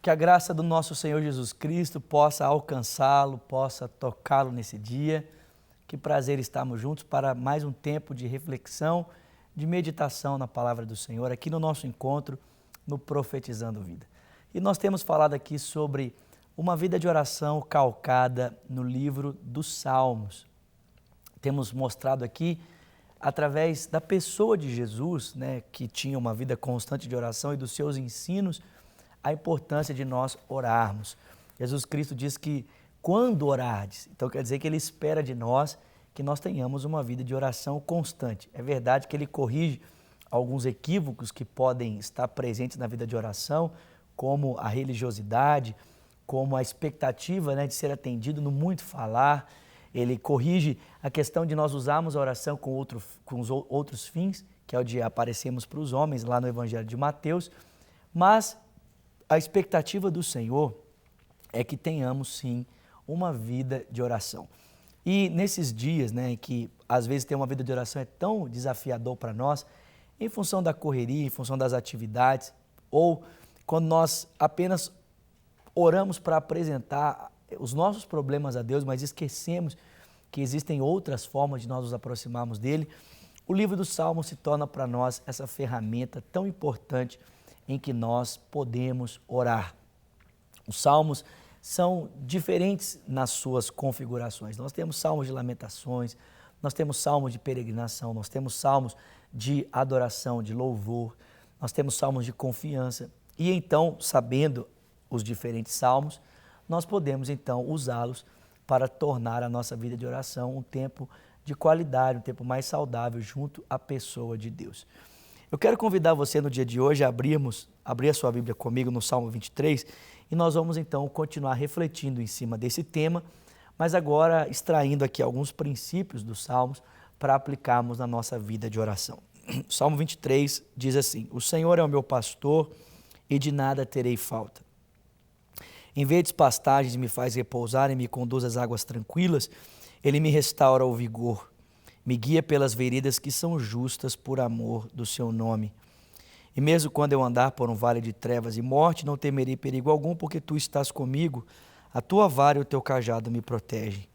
Que a graça do nosso Senhor Jesus Cristo possa alcançá-lo, possa tocá-lo nesse dia. Que prazer estarmos juntos para mais um tempo de reflexão, de meditação na palavra do Senhor, aqui no nosso encontro, no Profetizando Vida. E nós temos falado aqui sobre uma vida de oração calcada no livro dos Salmos. Temos mostrado aqui, através da pessoa de Jesus, que tinha uma vida constante de oração e dos seus ensinos, a importância de nós orarmos. Jesus Cristo diz que quando orardes, então quer dizer que Ele espera de nós que nós tenhamos uma vida de oração constante. É verdade que Ele corrige alguns equívocos que podem estar presentes na vida de oração, como a religiosidade, como a expectativa de ser atendido no muito falar. Ele corrige a questão de nós usarmos a oração com os outros fins, que é o de aparecermos para os homens lá no Evangelho de Mateus, mas a expectativa do Senhor é que tenhamos sim uma vida de oração. E nesses dias, que às vezes ter uma vida de oração é tão desafiador para nós, em função da correria, em função das atividades, ou quando nós apenas oramos para apresentar os nossos problemas a Deus, mas esquecemos que existem outras formas de nós nos aproximarmos dele, o livro dos Salmos se torna para nós essa ferramenta tão importante em que nós podemos orar. Os salmos são diferentes nas suas configurações. Nós temos salmos de lamentações, nós temos salmos de peregrinação, nós temos salmos de adoração, de louvor, nós temos salmos de confiança. E então, sabendo os diferentes salmos, nós podemos então usá-los para tornar a nossa vida de oração um tempo de qualidade, um tempo mais saudável junto à pessoa de Deus. Eu quero convidar você no dia de hoje a abrir a sua Bíblia comigo no Salmo 23 e nós vamos então continuar refletindo em cima desse tema, mas agora extraindo aqui alguns princípios dos Salmos para aplicarmos na nossa vida de oração. O Salmo 23 diz assim: O Senhor é o meu pastor e de nada terei falta. Em verdes pastagens me faz repousar e me conduz às águas tranquilas, Ele me restaura o vigor. Me guia pelas veredas que são justas por amor do seu nome. E mesmo quando eu andar por um vale de trevas e morte, não temerei perigo algum, porque tu estás comigo, a tua vara e o teu cajado me protegem.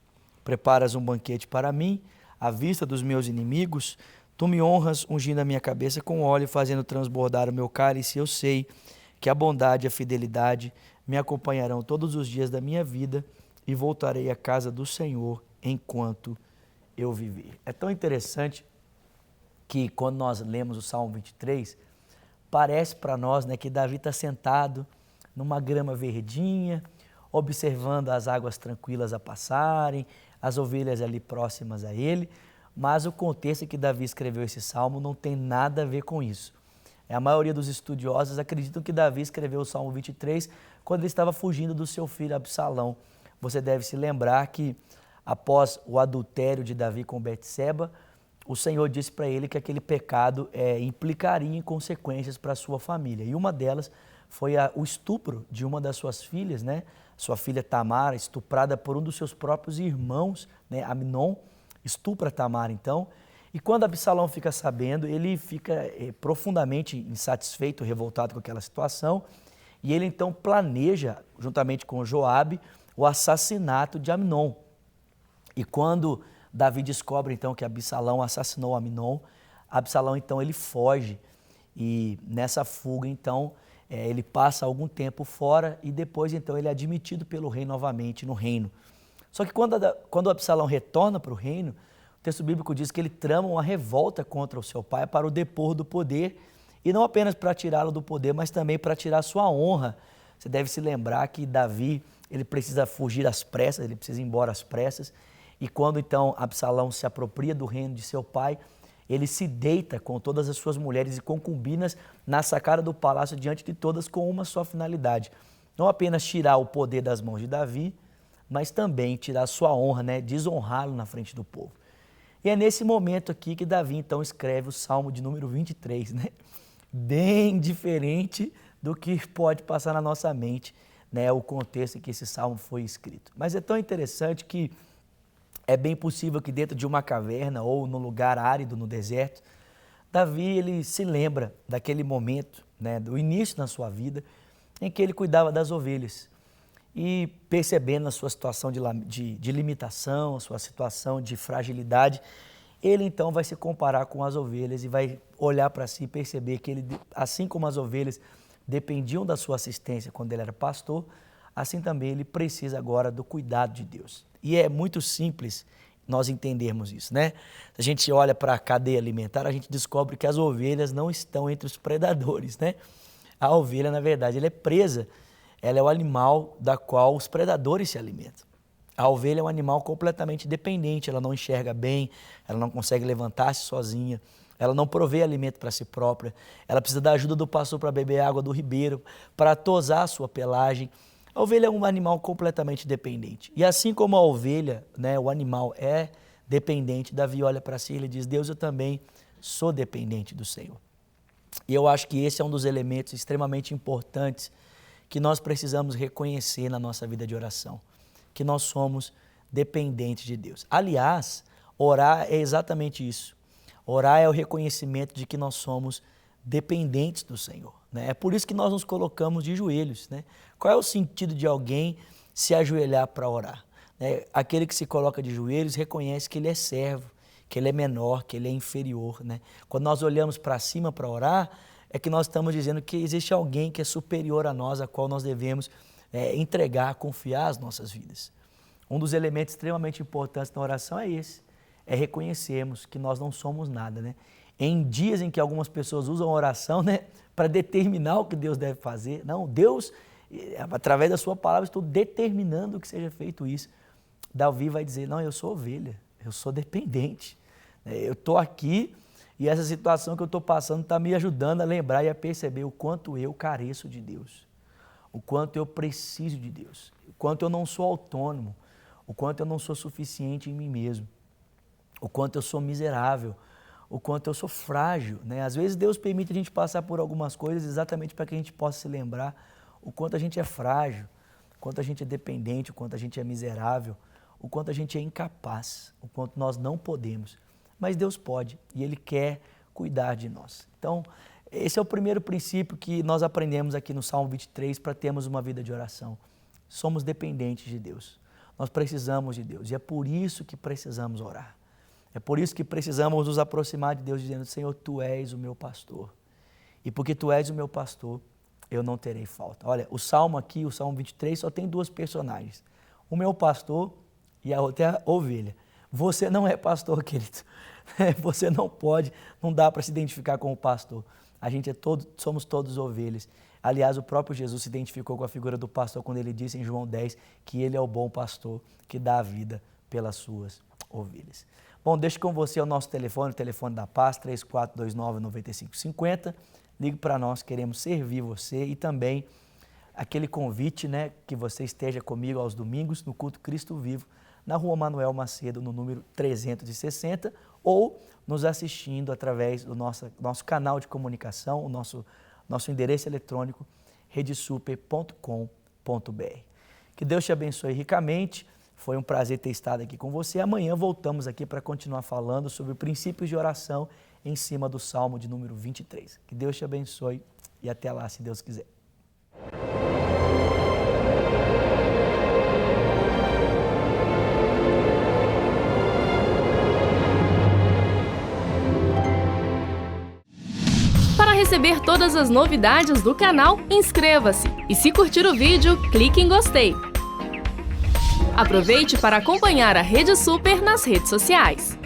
Preparas um banquete para mim, à vista dos meus inimigos, tu me honras ungindo a minha cabeça com óleo, fazendo transbordar o meu cálice. Eu sei que a bondade e a fidelidade me acompanharão todos os dias da minha vida e voltarei à casa do Senhor enquanto eu viver. É tão interessante que quando nós lemos o Salmo 23, parece para nós que Davi está sentado numa grama verdinha, observando as águas tranquilas a passarem, as ovelhas ali próximas a ele, mas o contexto em que Davi escreveu esse Salmo não tem nada a ver com isso. A maioria dos estudiosos acreditam que Davi escreveu o Salmo 23 quando ele estava fugindo do seu filho Absalão. Você deve se lembrar que após o adultério de Davi com Betseba, o Senhor disse para ele que aquele pecado implicaria em consequências para a sua família. E uma delas foi o estupro de uma das suas filhas, Sua filha Tamar, estuprada por um dos seus próprios irmãos, Amnon, estupra Tamar então. E quando Absalão fica sabendo, ele fica profundamente insatisfeito, revoltado com aquela situação. E ele então planeja, juntamente com Joabe, o assassinato de Amnon. E quando Davi descobre então que Absalão assassinou Amnon, Absalão então ele foge e nessa fuga então ele passa algum tempo fora e depois então ele é admitido pelo rei novamente no reino. Só que quando Absalão retorna para o reino, o texto bíblico diz que ele trama uma revolta contra o seu pai para o depor do poder e não apenas para tirá-lo do poder, mas também para tirar sua honra. Você deve se lembrar que Davi ele precisa fugir às pressas, ele precisa ir embora às pressas. E quando então Absalão se apropria do reino de seu pai, ele se deita com todas as suas mulheres e concubinas na sacada do palácio diante de todas com uma só finalidade. Não apenas tirar o poder das mãos de Davi, mas também tirar sua honra, desonrá-lo na frente do povo. E é nesse momento aqui que Davi então escreve o Salmo de número 23, Bem diferente do que pode passar na nossa mente, o contexto em que esse Salmo foi escrito. Mas é tão interessante que é bem possível que dentro de uma caverna ou num lugar árido, no deserto, Davi ele se lembra daquele momento, do início na sua vida, em que ele cuidava das ovelhas. E percebendo a sua situação de limitação, a sua situação de fragilidade, ele então vai se comparar com as ovelhas e vai olhar para si e perceber que ele, assim como as ovelhas dependiam da sua assistência quando ele era pastor, assim também ele precisa agora do cuidado de Deus. E é muito simples nós entendermos isso, né? Se a gente olha para a cadeia alimentar, a gente descobre que as ovelhas não estão entre os predadores, né? A ovelha, na verdade, ela é presa, ela é o animal da qual os predadores se alimentam. A ovelha é um animal completamente dependente, ela não enxerga bem, ela não consegue levantar-se sozinha, ela não provê alimento para si própria, ela precisa da ajuda do pastor para beber água do ribeiro, para tosar a sua pelagem. A ovelha é um animal completamente dependente. E assim como a ovelha, né, o animal é dependente, Davi olha para si e ele diz, Deus, eu também sou dependente do Senhor. E eu acho que esse é um dos elementos extremamente importantes que nós precisamos reconhecer na nossa vida de oração, que nós somos dependentes de Deus. Aliás, orar é exatamente isso. Orar é o reconhecimento de que nós somos dependentes do Senhor, né? É por isso que nós nos colocamos de joelhos, né? Qual é o sentido de alguém se ajoelhar para orar? Aquele que se coloca de joelhos reconhece que ele é servo, que ele é menor, que ele é inferior, né? Quando nós olhamos para cima para orar, é que nós estamos dizendo que existe alguém que é superior a nós, a qual nós devemos entregar, confiar as nossas vidas. Um dos elementos extremamente importantes na oração é esse, é reconhecermos que nós não somos nada, né? Em dias em que algumas pessoas usam a oração, né, para determinar o que Deus deve fazer, não, Deus, através da sua palavra, estou determinando que seja feito isso. Davi vai dizer, não, eu sou ovelha, eu sou dependente, eu estou aqui e essa situação que eu estou passando está me ajudando a lembrar e a perceber o quanto eu careço de Deus, o quanto eu preciso de Deus, o quanto eu não sou autônomo, o quanto eu não sou suficiente em mim mesmo, o quanto eu sou miserável, o quanto eu sou frágil, né? Às vezes Deus permite a gente passar por algumas coisas exatamente para que a gente possa se lembrar o quanto a gente é frágil, o quanto a gente é dependente, o quanto a gente é miserável, o quanto a gente é incapaz, o quanto nós não podemos. Mas Deus pode e Ele quer cuidar de nós. Então, esse é o primeiro princípio que nós aprendemos aqui no Salmo 23 para termos uma vida de oração. Somos dependentes de Deus. Nós precisamos de Deus e é por isso que precisamos orar. É por isso que precisamos nos aproximar de Deus dizendo, Senhor, Tu és o meu pastor. E porque Tu és o meu pastor, eu não terei falta. Olha, o Salmo aqui, o Salmo 23, só tem duas personagens. O meu pastor e a outra é a ovelha. Você não é pastor, querido. Você não pode, não dá para se identificar com o pastor. A gente somos todos ovelhas. Aliás, o próprio Jesus se identificou com a figura do pastor quando ele disse em João 10 que ele é o bom pastor que dá a vida pelas suas ovelhas. Bom, deixo com você o nosso telefone, o telefone da Paz, 3429-9550. Ligue para nós, queremos servir você e também aquele convite, né, que você esteja comigo aos domingos no culto Cristo Vivo, na Rua Manuel Macedo, no número 360, ou nos assistindo através do nosso canal de comunicação, o nosso endereço eletrônico, redesuper.com.br. Que Deus te abençoe ricamente. Foi um prazer ter estado aqui com você. Amanhã voltamos aqui para continuar falando sobre princípios de oração em cima do Salmo de número 23. Que Deus te abençoe e até lá, se Deus quiser. Para receber todas as novidades do canal, inscreva-se e se curtir o vídeo, clique em gostei. Aproveite para acompanhar a Rede Super nas redes sociais.